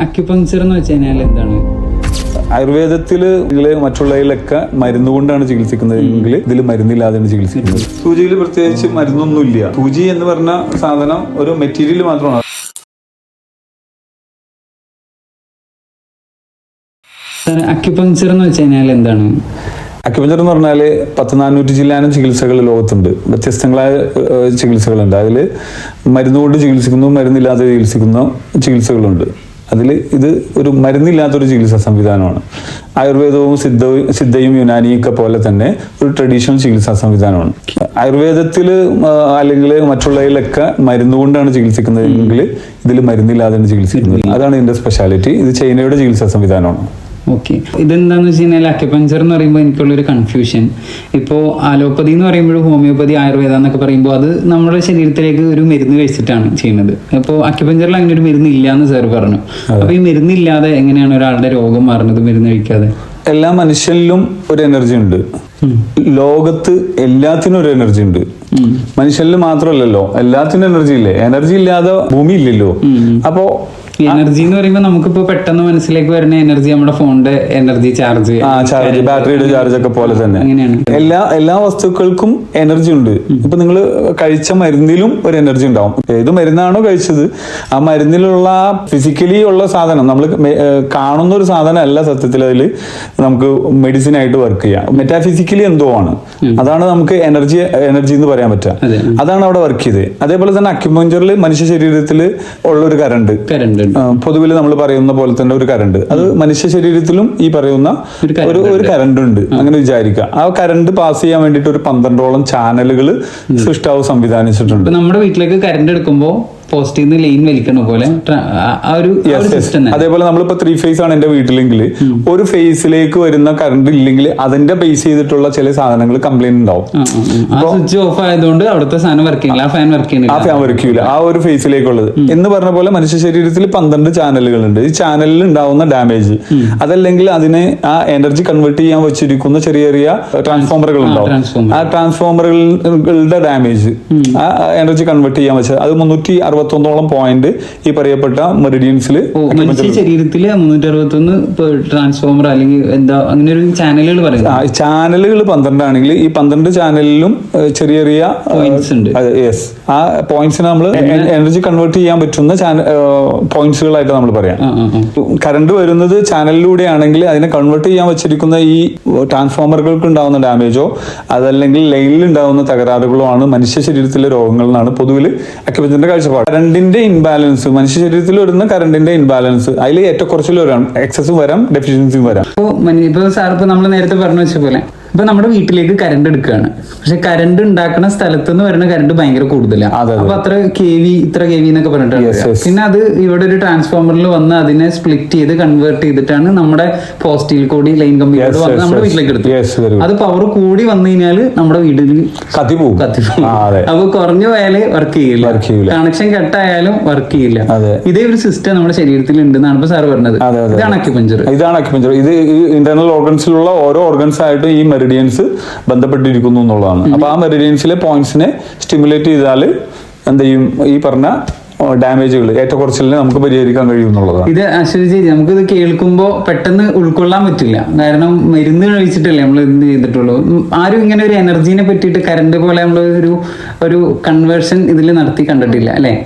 Acupuncture എന്ന് വെച്ച് കഴിഞ്ഞാൽ എന്താണ്? ആയുർവേദത്തിൽ മറ്റുള്ളതിലൊക്കെ മരുന്ന് കൊണ്ടാണ് ചികിത്സിക്കുന്നതെങ്കിൽ ഇതിൽ മരുന്നില്ലാതെയാണ് ചികിത്സിക്കുന്നത്. സൂചിയിൽ പ്രത്യേകിച്ച് മരുന്നൊന്നുമില്ല. സൂചി എന്ന് പറഞ്ഞ സാധനം ഒരു മെറ്റീരിയൽ മാത്രമാണ്. അക്യുപങ്ചർ എന്ന് വെച്ച് കഴിഞ്ഞാൽ എന്താണ്? അക്യുപഞ്ചർ എന്ന് പറഞ്ഞാൽ 400 ചില്ലാനം ചികിത്സകൾ ലോകത്തുണ്ട്. വ്യത്യസ്തങ്ങളായ ചികിത്സകളുണ്ട്. അതിൽ മരുന്ന് കൊണ്ട് ചികിത്സിക്കുന്നു, മരുന്നില്ലാതെ ചികിത്സിക്കുന്ന ചികിത്സകളുണ്ട്. അതിൽ ഇത് ഒരു മരുന്നില്ലാത്തൊരു ചികിത്സാ സംവിധാനമാണ്. ആയുർവേദവും സിദ്ധയും യുനാനിയൊക്കെ പോലെ തന്നെ ഒരു ട്രഡീഷണൽ ചികിത്സാ സംവിധാനമാണ്. ആയുർവേദത്തിൽ അല്ലെങ്കിൽ മറ്റുള്ളതിലൊക്കെ മരുന്ന് കൊണ്ടാണ് ചികിത്സിക്കുന്നതെങ്കിൽ ഇതിൽ മരുന്നില്ലാതെയാണ് ചികിത്സിക്കുന്നത്. അതാണ് ഇതിന്റെ സ്പെഷ്യാലിറ്റി. ഇത് ചൈനയുടെ ചികിത്സാ സംവിധാനമാണ്. ഓക്കെ, ഇതെന്താന്ന് വെച്ച് കഴിഞ്ഞാൽ അക്യുപങ്ചർ എന്ന് പറയുമ്പോൾ എനിക്കുള്ളൊരു കൺഫ്യൂഷൻ. ഇപ്പോൾ ആലോപ്പതി എന്ന് പറയുമ്പോൾ ഹോമിയോപ്പതി, ആയുർവേദ എന്നൊക്കെ പറയുമ്പോൾ അത് നമ്മുടെ ശരീരത്തിലേക്ക് ഒരു മരുന്ന് കഴിച്ചിട്ടാണ് ചെയ്യുന്നത്. അപ്പോൾ അക്യുപങ്ചറിൽ അങ്ങനെ ഒരു മരുന്ന് ഇല്ല എന്ന് സാർ പറഞ്ഞു. അപ്പൊ ഈ മരുന്നില്ലാതെ എങ്ങനെയാണ് ഒരാളുടെ രോഗം മാറുന്നത് മരുന്ന് കഴിക്കാതെ? എല്ലാ മനുഷ്യനിലും ഒരു എനർജി ഉണ്ട്. ലോകത്ത് എല്ലാത്തിനും ഒരു എനർജി ഉണ്ട്. മനുഷ്യനിൽ മാത്രമല്ലല്ലോ, എല്ലാത്തിനും എനർജി ഇല്ലേ? എനർജി ഇല്ലാതെ ഭൂമി ഇല്ലല്ലോ. അപ്പോ എനർജി എന്ന് പറയുമ്പോൾ നമുക്കിപ്പോ പെട്ടെന്ന് മനസ്സിലേക്ക് വരുന്ന എനർജി നമ്മുടെ ഫോണിന്റെ എനർജി ചാർജ്, ബാറ്ററിയുടെ ചാർജ് ഒക്കെ പോലെ തന്നെ എല്ലാ വസ്തുക്കൾക്കും എനർജി ഉണ്ട്. ഇപ്പൊ നിങ്ങൾ കഴിച്ച മരുന്നിലും ഒരു എനർജി ഉണ്ടാവും. ഏത് മരുന്നാണോ കഴിച്ചത് ആ മരുന്നിലുള്ള ഫിസിക്കലി ഉള്ള സാധനം, നമ്മൾ കാണുന്ന ഒരു സാധനം അല്ല സത്യത്തിൽ അതിൽ നമുക്ക് മെഡിസിൻ ആയിട്ട് വർക്ക് ചെയ്യാം. മെറ്റാഫിസിക്കലി എന്തോ ആണ്, അതാണ് നമുക്ക് എനർജി എന്ന് പറയാൻ പറ്റുക. അതാണ് അവിടെ വർക്ക് ചെയ്തത്. അതേപോലെ തന്നെ അക്യുപങ്ചറിൽ മനുഷ്യ ശരീരത്തിൽ ഉള്ള ഒരു കറണ്ട് പൊതുവിൽ നമ്മൾ പറയുന്ന പോലെ തന്നെ ഒരു കറണ്ട്, അത് മനുഷ്യ ശരീരത്തിലും ഈ പറയുന്ന ഒരു കറണ്ട് ഉണ്ട്. അങ്ങനെ വിചാരിക്കുക. ആ കറണ്ട് പാസ് ചെയ്യാൻ വേണ്ടിയിട്ട് ഒരു 12ഓളം ചാനലുകൾ സൃഷ്ടാവ് സംവിധാനിച്ചിട്ടുണ്ട്. നമ്മുടെ വീട്ടിലേക്ക് കറണ്ട് എടുക്കുമ്പോൾ പോസിറ്റീവ് ലൈൻ വലിക്കണ പോലെ അതേപോലെ നമ്മളിപ്പോ 3 ഫേസ് ആണ് എന്റെ വീട്ടിലെങ്കിൽ ഒരു ഫേസിലേക്ക് വരുന്ന കറണ്ട് ഇല്ലെങ്കിൽ അതിന്റെ ബേസ് ചെയ്തിട്ടുള്ള ചില സാധനങ്ങൾ കംപ്ലൈന്റ് ഉണ്ടാവും. സ്വിച്ച് ഓഫ് ആയതുകൊണ്ട് അവിടുത്തെ സാധനം വർക്ക് ചെയ്യില്ല, ആ ഫാൻ വർക്ക് ചെയ്യില്ല ആ ഒരു ഫേസിലേക്കുള്ളത്. എന്ന് പറഞ്ഞ പോലെ മനുഷ്യ ശരീരത്തിൽ 12 ചാനലുകളുണ്ട്. ഈ ചാനലിൽ ഉണ്ടാവുന്ന ഡാമേജ്, അതല്ലെങ്കിൽ അതിനെ ആ എനർജി കൺവേർട്ട് ചെയ്യാൻ വെച്ചിരിക്കുന്ന ചെറിയ ചെറിയ ട്രാൻസ്ഫോമറുകൾ ഉണ്ടാവും. ആ ട്രാൻസ്ഫോമറുകളുടെ ഡാമേജ്, ആ എനർജി കൺവേർട്ട് ചെയ്യാൻ വെച്ചത് അത് 361 പോയിന്റ് ഈ പറയപ്പെട്ട മെറിഡിയൻസിൽ ശരീരത്തിൽ 361 ട്രാൻസ്ഫോമർ അല്ലെങ്കിൽ എന്താ അങ്ങനെ ഒരു ചാനലുകൾ പറയുന്നത്. ചാനലുകൾ 12 ആണെങ്കിൽ ഈ 12 ചാനലിലും ചെറിയ ചെറിയ പോയിന്റ്സ് ഉണ്ട്. യെസ്, ആ പോയിന്റ്സിനെ നമ്മൾ എനർജി കൺവേർട്ട് ചെയ്യാൻ പറ്റുന്ന പോയിന്റ്സുകളായിട്ട് നമ്മൾ പറയാം. കറണ്ട് വരുന്നത് ചാനലിലൂടെ ആണെങ്കിൽ അതിനെ കൺവേർട്ട് ചെയ്യാൻ വെച്ചിരിക്കുന്ന ഈ ട്രാൻസ്ഫോമറുകൾക്ക് ഉണ്ടാകുന്ന ഡാമേജോ അതല്ലെങ്കിൽ ലൈനിൽ ഉണ്ടാകുന്ന തകരാറുകളോ ആണ് മനുഷ്യ ശരീരത്തിലെ രോഗങ്ങൾ എന്നാണ് പൊതുവിൽ അക്യുപഞ്ചറിന്റെ കാഴ്ചപ്പാട്. കറണ്ടിന്റെ ഇൻബാലൻസ്, മനുഷ്യ ശരീരത്തിൽ വരുന്ന കറണ്ടിന്റെ ഇൻബാലൻസ്, അതിൽ ഏറ്റക്കുറച്ചിൽ വരാം, എക്സസും വരാം, ഡെഫിഷ്യൻസിയും വരാം. ഇപ്പൊ സാർ ഇപ്പൊ നമ്മൾ നേരത്തെ പറഞ്ഞു വെച്ച പോലെ ഇപ്പൊ നമ്മുടെ വീട്ടിലേക്ക് കറണ്ട് എടുക്കുകയാണ്, പക്ഷെ കറണ്ട് ഉണ്ടാക്കുന്ന സ്ഥലത്ത് നിന്ന് വരുന്ന കറണ്ട് ഭയങ്കര കൂടുതലാണ്. അപ്പൊ അത്ര ഇത്ര കെ വി എന്നൊക്കെ പറഞ്ഞിട്ടാണ്. പിന്നെ അത് ഇവിടെ ഒരു ട്രാൻസ്ഫോമറിൽ വന്ന് അതിനെ സ്പ്ലിറ്റ് ചെയ്ത് കൺവേർട്ട് ചെയ്തിട്ടാണ് നമ്മുടെ പോസ്റ്റിൽ കൂടി ലൈൻ കമ്പിയിലോട്ട് വന്ന് നമ്മുടെ വീട്ടിലേക്ക് എടുത്തു. അത് പവർ കൂടി വന്നു കഴിഞ്ഞാൽ നമ്മുടെ വീട്ടിൽ കത്തിപ്പോകും. അപ്പൊ കുറഞ്ഞു പോയാല് വർക്ക് ചെയ്യില്ല, കണക്ഷൻ കട്ടായാലും വർക്ക് ചെയ്യില്ല. ഇതേ ഒരു സിസ്റ്റം നമ്മുടെ ശരീരത്തിൽ ഉണ്ടെന്നാണ് ഇപ്പൊ സാർ പറഞ്ഞത്. ഇതാണ് അക്യുപഞ്ചർ. ഇത് ഇന്റർണൽ ഓർഗൻസിലുള്ള ഓരോ ഓർഗൻസ് ആയിട്ട് ഈ മെറിഡിയൻസ് ബന്ധപ്പെട്ടിരിക്കുന്നു എന്നുള്ളതാണ്. അപ്പൊ ആ മെറിഡിയൻസിലെ പോയിന്റ്സിനെ സ്റ്റിമുലേറ്റ് ചെയ്താൽ എന്ത് ചെയ്യും, ഈ പറഞ്ഞ ഡാമേജുകൾ, ഏറ്റക്കുറച്ചിലിനെ നമുക്ക് പരിഹരിക്കാൻ കഴിയും എന്നുള്ളതാണ്. ഇത് അശ്വതി, നമുക്കിത് കേൾക്കുമ്പോൾ പെട്ടെന്ന് ഉൾക്കൊള്ളാൻ പറ്റില്ല. കാരണം മരുന്ന് കഴിച്ചിട്ടല്ലേ നമ്മൾ എന്ത് ചെയ്തിട്ടുള്ളൂ. ആരും ഇങ്ങനെ ഒരു എനർജീനെ പറ്റിയിട്ട് കറണ്ട് പോലെ നമ്മൾ ഒരു കൺവേർഷൻ ഇതിൽ നടത്തി കണ്ടിട്ടില്ല അല്ലേ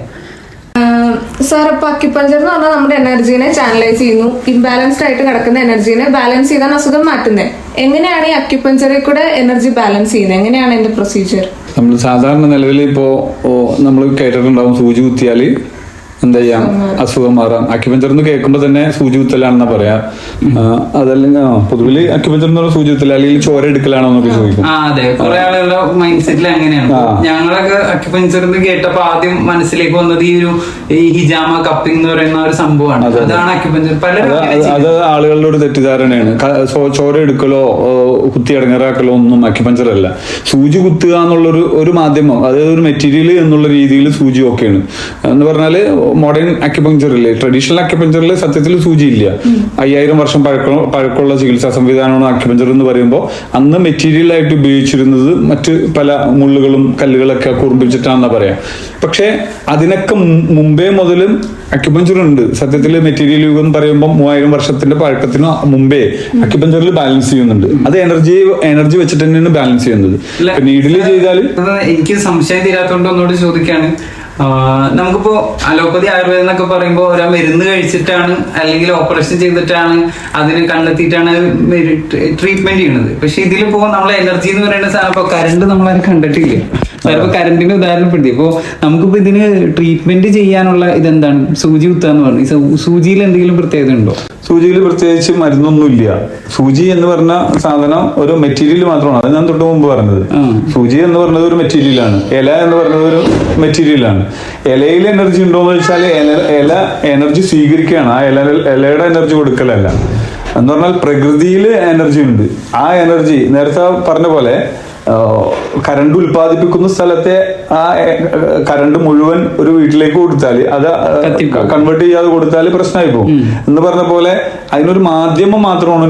സാർ? ഇപ്പൊ അക്യുപഞ്ചർ എന്ന് പറഞ്ഞാൽ നമ്മുടെ എനർജീനെ ചാനലൈസ് ചെയ്യുന്നു. ഇംബാലൻസ്ഡ് ആയിട്ട് കിടക്കുന്ന എനർജീനെ ബാലൻസ് ചെയ്താണ് അസുഖം മാറ്റുന്നത്. എങ്ങനെയാണ് ഈ അക്യുപഞ്ചറിൽ കൂടെ എനർജി ബാലൻസ് ചെയ്യുന്നത്? എങ്ങനെയാണ് എന്റെ പ്രൊസീജിയർ? നമ്മൾ സാധാരണ നിലവിൽ ഇപ്പോ നമ്മൾ കേട്ടിട്ടുണ്ടാവും, സൂചി കുത്തിയാല് എന്താ ചെയ്യാം, അസുഖം മാറാം. അക്യുപഞ്ചർ എന്ന് കേൾക്കുമ്പോൾ തന്നെ സൂചി കുത്തലാണെന്നാ പറയാ. അതല്ലെങ്കിൽ പൊതുവിൽ അക്യുപഞ്ചർ എന്ന് പറഞ്ഞ സൂചി കുത്തല അല്ലെങ്കിൽ ചോര എടുക്കലാണോ എന്നൊക്കെ ചോദിക്കും. അതെ, കുറെ ആളുകളുടെ മൈൻഡ് സെറ്റിൽ അങ്ങനെയാണ്. ഞങ്ങളൊക്കെ അക്യുപഞ്ചർ എന്ന് കേട്ടപ്പോ ആദ്യം മനസ്സിലേക്ക് വന്നത് ഈ ഹിജാമ കപ്പിംഗ് എന്ന് പറയുന്ന ഒരു സംഭവമാണ്. അതാണ് അക്യുപഞ്ചർ. അത് ആളുകളുടെ ഒരു തെറ്റിദ്ധാരണയാണ്. ചോര എടുക്കലോ കുത്തി ഇടങ്ങറാക്കലോ ഒന്നും അക്യുപഞ്ചർ അല്ല. സൂചി കുത്തുക എന്നുള്ളൊരു മാധ്യമം, അതായത് ഒരു മെറ്റീരിയൽ എന്നുള്ള രീതിയിൽ സൂചി ഒക്കെയാണ് എന്ന് പറഞ്ഞാല് മോഡേൺ അക്യുപങ്ചറിൽ, ട്രഡീഷണൽ അക്യുപങ്ചറിൽ സത്യത്തിൽ സൂചിയില്ല. 5000 വർഷം പഴക്കമുള്ള ചികിത്സാ സംവിധാനമാണ് അക്യുപങ്ചർ എന്ന് പറയുമ്പോൾ അന്ന് മെറ്റീരിയൽ ആയിട്ട് ഉപയോഗിച്ചിരുന്നത് മറ്റ് പല മുള്ളുകളും കല്ലുകളൊക്കെ കുറുമ്പിച്ചിട്ടാണെന്നാ പറയാം. പക്ഷെ അതിനൊക്കെ മുമ്പേ മുതലും അക്യുപങ്ചർ ഉണ്ട്. സത്യത്തിൽ മെറ്റീരിയൽ യുഗം എന്ന് പറയുമ്പോൾ 3000 വർഷത്തിന്റെ പഴക്കത്തിന് മുമ്പേ അക്യുപങ്ചറിൽ ബാലൻസ് ചെയ്യുന്നുണ്ട്. അത് എനർജി വെച്ചിട്ട് തന്നെയാണ് ബാലൻസ് ചെയ്യുന്നത്. നീഡില് ചെയ്താൽ എനിക്ക് സംശയം തീരാത്തോണ്ട് ഒന്നുകൂടി ചോദിക്കാണ്. നമുക്കിപ്പോ അലോപ്പതി ആയുർവേദം എന്നൊക്കെ പറയുമ്പോൾ ഒരാൾ മരുന്ന് കഴിച്ചിട്ടാണ് അല്ലെങ്കിൽ ഓപ്പറേഷൻ ചെയ്തിട്ടാണ് അതിനെ കണ്ടെത്തിയിട്ടാണ് ട്രീറ്റ്മെന്റ് ചെയ്യുന്നത്. പക്ഷെ ഇതിലിപ്പോ നമ്മളെ എനർജി എന്ന് പറയുന്ന സാധനം ഇപ്പൊ കറണ്ട് നമ്മളാരും കണ്ടിട്ടില്ല. ചിലപ്പോ കറണ്ടിന്റെ ഉദാഹരണപ്പെടുത്തി ഇപ്പോ നമുക്കിപ്പോ ഇതിന് ട്രീറ്റ്മെന്റ് ചെയ്യാനുള്ള ഇതെന്താണ്, സൂചി കുത്താന്ന് പറഞ്ഞു. സൂചിയിൽ എന്തെങ്കിലും പ്രത്യേകത ഉണ്ടോ? സൂചിയിൽ പ്രത്യേകിച്ച് മരുന്നൊന്നുമില്ല. സൂചി എന്ന് പറഞ്ഞ സാധനം ഒരു മെറ്റീരിയൽ മാത്രമാണ്. അത് ഞാൻ തൊട്ട് മുമ്പ് പറഞ്ഞത്. സൂചി എന്ന് പറഞ്ഞത് ഒരു മെറ്റീരിയലാണ്. ഇല എന്ന് പറഞ്ഞത് ഒരു മെറ്റീരിയലാണ്. ഇലയിൽ എനർജി ഉണ്ടോ എന്ന് വെച്ചാൽ ഇല എനർജി സ്വീകരിക്കുകയാണ്. ആ ഇലയുടെ എനർജി കൊടുക്കലല്ല. എന്ന് പറഞ്ഞാൽ പ്രകൃതിയിൽ എനർജി ഉണ്ട്. ആ എനർജി നേരത്തെ പറഞ്ഞ പോലെ കറണ്ട് ഉൽപ്പാദിപ്പിക്കുന്ന സ്ഥലത്തെ ആ കറണ്ട് മുഴുവൻ ഒരു വീട്ടിലേക്ക് കൊടുത്താൽ അത് കൺവേർട്ട് ചെയ്യാതെ കൊടുത്താൽ പ്രശ്നമായി പോകും. എന്ന് പറഞ്ഞ പോലെ അതിനൊരു മാധ്യമം മാത്രമാണ്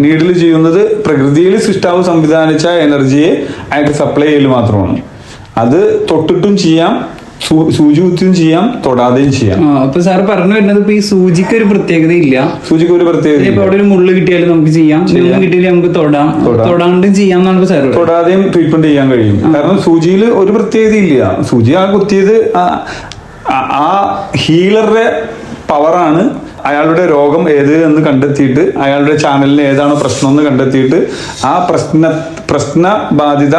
നീഡില് ചെയ്യുന്നത്. പ്രകൃതിയിൽ സൃഷ്ടാവ് സംവിധാനിച്ച എനർജിയെ അയാൾക്ക് സപ്ലൈ ചെയ്യൽ മാത്രമാണ്. അത് തൊട്ടിട്ടും ചെയ്യാം, സൂചി കുത്തിയും ചെയ്യാം, തൊടാതെയും ചെയ്യാം. അപ്പൊ സാർ പറഞ്ഞു വരുന്നത് ഇപ്പൊ ഈ സൂചിക്ക് ഒരു പ്രത്യേകത ഇല്ല. സൂചിക്ക് ഒരു പ്രത്യേകത. ഇപ്പൊ അവിടെ ഒരു മുള്ളു കിട്ടിയാലും നമുക്ക് ചെയ്യാം, കിട്ടിയാലും നമുക്ക് തൊടാണ്ടും ചെയ്യാം എന്നാണ് സാർ. തൊടാതെയും ട്രീറ്റ്മെന്റ് ചെയ്യാൻ കഴിയും. കാരണം സൂചിയിൽ ഒരു പ്രത്യേകത ഇല്ല. സൂചി ആ കുത്തിയത് ആ ഹീലറുടെ പവറാണ്. അയാളുടെ രോഗം ഏത് എന്ന് കണ്ടെത്തിയിട്ട് അയാളുടെ ചാനലിന് ഏതാണ് പ്രശ്നം എന്ന് കണ്ടെത്തിയിട്ട് ആ പ്രശ്നബാധിത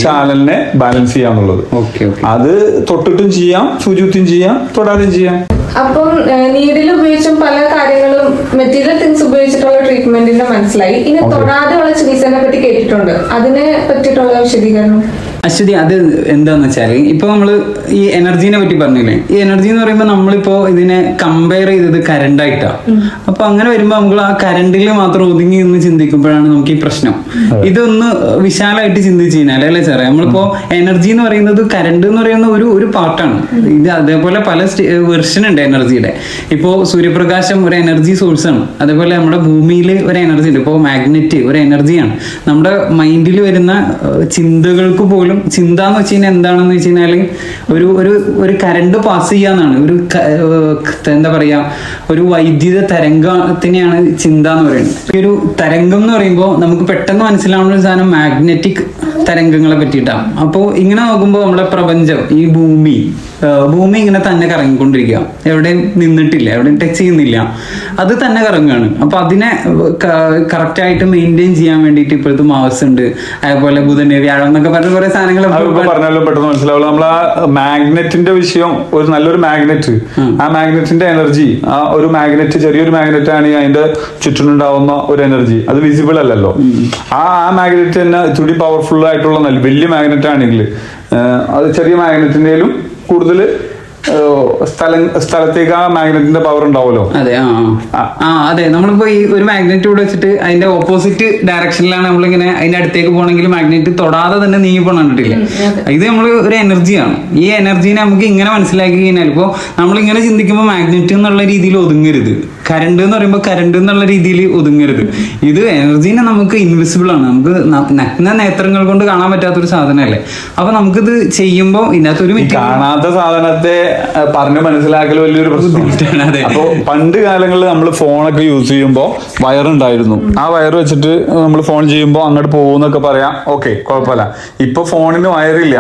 ചാനലിനെ ബാലൻസ് ചെയ്യാന്നുള്ളത്. അത് തൊട്ടിട്ടും ചെയ്യാം, സൂചിത്തും ചെയ്യാം, തൊടാതെയും ചെയ്യാം. അപ്പം നീഡിൽ ഉപയോഗിച്ചും പല കാര്യങ്ങളും മെറ്റീരിയൽ തിങ്സ് ഉപയോഗിച്ചിട്ടുള്ള ട്രീറ്റ്മെന്റിന്റെ മനസ്സിലായി. ഇനി തൊടാതെയുള്ള ചികിത്സനെ പറ്റി കേട്ടിട്ടുണ്ട്. അതിനെ പറ്റിയിട്ടുള്ള വിശദീകരണം. അശ്വതി, അത് എന്താന്ന് വെച്ചാല് ഇപ്പൊ നമ്മള് ഈ എനർജീനെ പറ്റി പറഞ്ഞില്ലേ. ഈ എനർജി എന്ന് പറയുമ്പോൾ നമ്മളിപ്പോ ഇതിനെ കമ്പയർ ചെയ്തത് കറണ്ടായിട്ടാ. അപ്പൊ അങ്ങനെ വരുമ്പോ നമ്മൾ ആ കറണ്ടിൽ മാത്രം ഒതുങ്ങി നിന്ന് ചിന്തിക്കുമ്പോഴാണ് നമുക്ക് ഈ പ്രശ്നം. ഇതൊന്ന് വിശാലമായിട്ട് ചിന്തിച്ചു കഴിഞ്ഞാൽ അല്ലേ സാറേ, നമ്മളിപ്പോ എനർജി എന്ന് പറയുന്നത് കറണ്ട് എന്ന് പറയുന്ന ഒരു പാർട്ടാണ്. ഇത് അതേപോലെ പല വെർഷൻ ഉണ്ട് എനർജിയുടെ. ഇപ്പോ സൂര്യപ്രകാശം ഒരു എനർജി സോഴ്സ് ആണ്. അതേപോലെ നമ്മുടെ ഭൂമിയിൽ ഒരു എനർജി ഉണ്ട്. ഇപ്പോ മാഗ്നറ്റ് ഒരു എനർജിയാണ്. നമ്മുടെ മൈൻഡിൽ വരുന്ന ചിന്തകൾക്ക് പോലും, ചിന്ത എന്ന് വെച്ച് കഴിഞ്ഞാൽ എന്താണെന്ന് വെച്ച് കഴിഞ്ഞാല് ഒരു കറണ്ട് പാസ് ചെയ്യാന്നാണ്. എന്താ പറയാ, ഒരു വൈദ്യുത തരംഗത്തിനെയാണ് ചിന്ത എന്ന് പറയുന്നത്. ഈ ഒരു തരംഗം എന്ന് പറയുമ്പോൾ നമുക്ക് പെട്ടെന്ന് മനസ്സിലാവുന്ന ഒരു സാധനം മാഗ്നറ്റിക് തരംഗങ്ങളെ പറ്റിയിട്ടാണ്. അപ്പോൾ ഇങ്ങനെ നോക്കുമ്പോൾ നമ്മുടെ പ്രപഞ്ചം, ഈ ഭൂമി ഇങ്ങനെ തന്നെ കറങ്ങിക്കൊണ്ടിരിക്കുക. എവിടെയും നിന്നിട്ടില്ല, എവിടെയും ടച്ച് ചെയ്യുന്നില്ല, അത് തന്നെ കറങ്ങുകയാണ്. അപ്പൊ അതിനെ കറക്റ്റ് ആയിട്ട് മെയിൻറ്റെയിൻ ചെയ്യാൻ വേണ്ടിയിട്ട് ഇപ്പോഴത്തെ മാവസ് ഉണ്ട്, അതേപോലെ ബുധന്, വ്യാഴം എന്നൊക്കെ പറഞ്ഞ കുറെ സാധനങ്ങൾ പറഞ്ഞാലും പെട്ടെന്ന് മനസ്സിലാവുള്ളൂ. നമ്മൾ ആ മാഗ്നറ്റിന്റെ വിഷയം, ഒരു നല്ലൊരു മാഗ്നറ്റ്, ആ മാഗ്നറ്റിന്റെ എനർജി, ആ ഒരു മാഗ്നറ്റ്, ചെറിയൊരു മാഗ്നറ്റ് ആണ് അതിന്റെ ചുറ്റിനുണ്ടാവുന്ന ഒരു എനർജി. അത് വിസിബിൾ അല്ലല്ലോ. ആ മാഗ്നറ്റ് തന്നെ ഇത്തിരി പവർഫുൾ ആയിട്ടുള്ള വലിയ മാഗ്നറ്റ് ആണെങ്കിൽ അത് ചെറിയ മാഗ്നറ്റിന്റെയും കൂടുതൽ സ്ഥലത്തേക്ക് ആ മാഗ്നറ്റിന്റെ പവർ ഉണ്ടാവുമല്ലോ. അതെ, അതെ. നമ്മളിപ്പോ ഈ ഒരു മാഗ്നറ്റ് കൂടെ വെച്ചിട്ട് അതിന്റെ ഓപ്പോസിറ്റ് ഡയറക്ഷനിലാണ് നമ്മളിങ്ങനെ അതിന്റെ അടുത്തേക്ക് പോകണമെങ്കിൽ മാഗ്നറ്റ് തൊടാതെ തന്നെ നീങ്ങി പോകണം കണ്ടിട്ടില്ല. ഇത് നമ്മൾ ഒരു എനർജിയാണ്. ഈ എനർജീനെ നമുക്ക് ഇങ്ങനെ മനസ്സിലാക്കി കഴിഞ്ഞാൽ ഇപ്പോ നമ്മളിങ്ങനെ ചിന്തിക്കുമ്പോൾ മാഗ്നറ്റ് എന്നുള്ള രീതിയിൽ ഒതുങ്ങരുത്, കറണ്ട് എന്ന് പറയുമ്പോൾ കറണ്ട് എന്നുള്ള രീതിയിൽ ഒതുങ്ങരുത്. ഇത് എനർജീനെ നമുക്ക് ഇൻവിസിബിൾ ആണ്, നമുക്ക് നഗ്ന നേത്രങ്ങൾ കൊണ്ട് കാണാൻ പറ്റാത്തൊരു സാധനമല്ലേ. അപ്പൊ നമുക്കിത് ചെയ്യുമ്പോൾ ഇതിനകത്തൊരു കാണാത്ത സാധനത്തെ പറഞ്ഞ് മനസ്സിലാക്കൽ വലിയൊരു പ്രശ്നമാണ്. അപ്പൊ പണ്ട് കാലങ്ങളിൽ നമ്മൾ ഫോണൊക്കെ യൂസ് ചെയ്യുമ്പോൾ വയറുണ്ടായിരുന്നു. ആ വയർ വെച്ചിട്ട് നമ്മൾ ഫോൺ ചെയ്യുമ്പോൾ അങ്ങോട്ട് പോകുന്നൊക്കെ പറയാം, ഓക്കെ, കുഴപ്പമില്ല. ഇപ്പൊ ഫോണിന് വയറില്ല.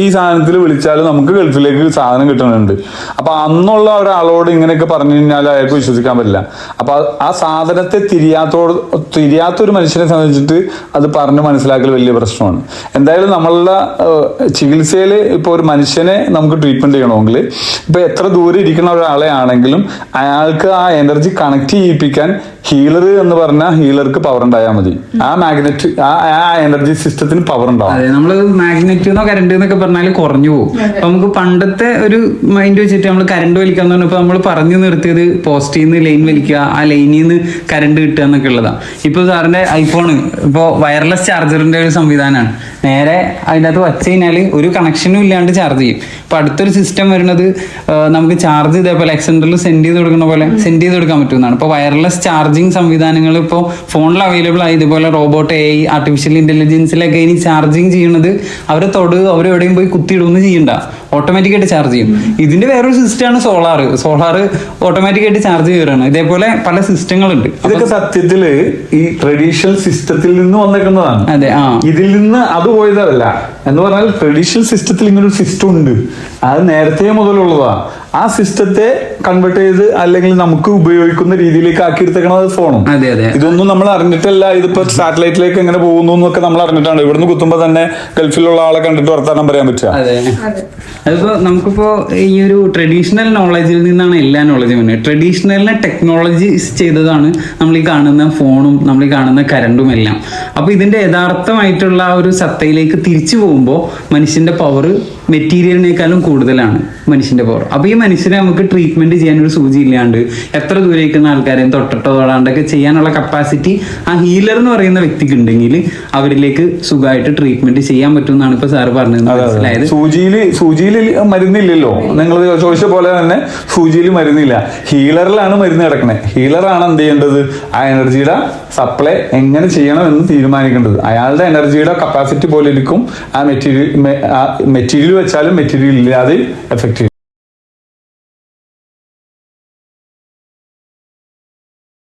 ഈ സാധനത്തിൽ വിളിച്ചാൽ നമുക്ക് ഗൾഫിലേക്ക് സാധനം കിട്ടുന്നുണ്ട്. അപ്പൊ അന്നുള്ള ഒരാളോട് ഇങ്ങനെയൊക്കെ പറഞ്ഞു കഴിഞ്ഞാൽ അയാൾക്ക് വിശ്വസിക്കാൻ പറ്റില്ല. അപ്പൊ ആ സാധനത്തെ തിരിയാത്തൊരു മനുഷ്യനെ സംബന്ധിച്ചിട്ട് അത് പറഞ്ഞ് മനസ്സിലാക്കൽ വലിയ പ്രശ്നമാണ്. എന്തായാലും നമ്മളുടെ ചികിത്സയിൽ ഇപ്പൊ ഒരു മനുഷ്യനെ നമുക്ക് ട്രീറ്റ്മെന്റ് ചെയ്യണമെങ്കിൽ ഇപ്പൊ എത്ര ദൂരെ ഇരിക്കുന്ന ഒരാളെ ആണെങ്കിലും അയാൾക്ക് ആ എനർജി കണക്ട് ചെയ്യിപ്പിക്കാൻ ഹീലർ എന്ന് പറഞ്ഞാൽ ഹീലർക്ക് പവർ ഉണ്ടായാൽ മതി. ആ മാഗ്നറ്റ് ആ എനർജി സിസ്റ്റത്തിന് പവർ ഉണ്ടാവും. അതെ, നമ്മള് മാഗ്നറ്റിന്നോ കറണ്ട് എന്നൊക്കെ പറഞ്ഞാൽ കുറഞ്ഞു പോകും. അപ്പൊ നമുക്ക് പണ്ടത്തെ ഒരു മൈൻഡ് വെച്ചിട്ട് നമ്മൾ കറണ്ട് വലിക്കാന്ന് പറഞ്ഞപ്പോ നമ്മൾ പറഞ്ഞു നിർത്തിയത് പോസ്റ്റിൽ നിന്ന് ലൈൻ വലിക്കുക, ആ ലൈനിൽ നിന്ന് കറണ്ട് കിട്ടുക എന്നൊക്കെ ഉള്ളതാണ്. ഇപ്പൊ സാറിന്റെ ഐഫോൺ ഇപ്പൊ വയർലെസ് ചാർജറിന്റെ ഒരു സംവിധാനമാണ്. നേരെ അതിൻ്റെ അകത്ത് വച്ച് കഴിഞ്ഞാൽ ഒരു കണക്ഷനും ഇല്ലാണ്ട് ചാർജ് ചെയ്യും. ഇപ്പൊ അടുത്തൊരു സിസ്റ്റം വരുന്നത് നമുക്ക് ചാർജ് ഇതേപോലെ എക്സ്റ്റൻഡറിൽ സെൻഡ് ചെയ്ത് കൊടുക്കുന്ന പോലെ സെൻഡ് ചെയ്ത് കൊടുക്കാൻ പറ്റുന്നതാണ്. ഇപ്പൊ വയർലെസ് ചാർജിങ് സംവിധാനങ്ങൾ ഇപ്പോൾ ഫോണിൽ അവൈലബിൾ ആയി. ഇതുപോലെ റോബോട്ട്, AI, ആർട്ടിഫിഷ്യൽ ഇന്റലിജൻസിലൊക്കെ ഇനി ചാർജിങ് ചെയ്യണത് അവരെ അവരെവിടെയും പോയി കുത്തിയിടുമെന്ന് ചെയ്യണ്ട, ഓട്ടോമാറ്റിക്കായിട്ട് ചാർജ് ചെയ്യും. ഇതിന്റെ വേറൊരു സിസ്റ്റമാണ് സോളാർ ഓട്ടോമാറ്റിക്കായിട്ട് ചാർജ് ചെയ്യുകയാണ്. ഇതേപോലെ പല സിസ്റ്റങ്ങളുണ്ട്. ഇതൊക്കെ സത്യത്തില് ഈ ട്രഡീഷണൽ സിസ്റ്റത്തിൽ നിന്ന് വന്നേക്കുന്നതാണ്. അതെ, ഇതിൽ നിന്ന് അത് പോയതല്ല. എന്ന് പറഞ്ഞാൽ ട്രഡീഷണൽ സിസ്റ്റത്തിൽ ഇങ്ങനെ ഒരു സിസ്റ്റം ഉണ്ട്, അത് നേരത്തെ മുതലുള്ളതാ. ആ സിസ്റ്റത്തെ കൺവേർട്ട് ചെയ്ത് അല്ലെങ്കിൽ നമുക്ക് ഉപയോഗിക്കുന്ന രീതിയിലേക്ക് ആക്കിയെടുത്തേക്കണത് ഫോണും. അതെ അതെ, ഇതൊന്നും നമ്മൾ അറിഞ്ഞിട്ടല്ല. ഇതിപ്പോ സാറ്റലൈറ്റിലേക്ക് എങ്ങനെ പോകുന്നു എന്നൊക്കെ നമ്മൾ അറിഞ്ഞിട്ടാണ്. ഇവിടുന്ന് കുത്തുമ്പോ തന്നെ ഗൾഫിലുള്ള ആളെ കണ്ടിട്ട് വർത്താനം പറയാൻ പറ്റുക. അതെ, അതിപ്പോ നമുക്കിപ്പോ ഈ ഒരു ട്രഡീഷണൽ നോളജിൽ നിന്നാണ് എല്ലാ നോളജും വന്നത്. ട്രഡീഷണലിനെ ടെക്നോളജീസ് ചെയ്തതാണ് നമ്മൾ ഈ കാണുന്ന ഫോണും നമ്മൾ ഈ കാണുന്ന കറണ്ടും എല്ലാം. അപ്പൊ ഇതിന്റെ യഥാർത്ഥമായിട്ടുള്ള ഒരു സത്തയിലേക്ക് തിരിച്ചു പോകുമ്പോൾ മനുഷ്യന്റെ പവർ മെറ്റീരിയലിനേക്കാളും കൂടുതലാണ് മനുഷ്യന്റെ പവർ. അപ്പൊ ഈ മനുഷ്യനെ നമുക്ക് ട്രീറ്റ്മെന്റ് ചെയ്യാൻ ഒരു സൂചി ഇല്ലാണ്ട് എത്ര ദൂരേക്കുന്ന ആൾക്കാരെയും തൊട്ടിട്ടോ തൊടാണ്ടൊക്കെ ചെയ്യാനുള്ള കപ്പാസിറ്റി ആ ഹീലർ എന്ന് പറയുന്ന വ്യക്തിക്ക് ഉണ്ടെങ്കിൽ അവരിലേക്ക് സുഖമായിട്ട് ട്രീറ്റ്മെന്റ് ചെയ്യാൻ പറ്റും എന്നാണ് ഇപ്പൊ സാറ് പറഞ്ഞത്. മനസ്സിലായത്? സൂചിയിൽ മരുന്നില്ലല്ലോ. നിങ്ങൾ ചോദിച്ച പോലെ തന്നെ സൂചിയിൽ മരുന്നില്ല, ഹീലറിലാണ് മരുന്ന് കിടക്കണേ. ഹീലറാണ് എന്ത് ചെയ്യേണ്ടത്? ആ എനർജിയുടെ സപ്ലൈ എങ്ങനെ ചെയ്യണം എന്ന് തീരുമാനിക്കേണ്ടത്. അയാളുടെ എനർജിയുടെ കപ്പാസിറ്റി പോലെ ഇരിക്കും ആ മെറ്റീരിയൽ വെച്ചാലും മെറ്റീരിയൽ ഇല്ലാതെ എഫക്റ്റ് ചെയ്യും.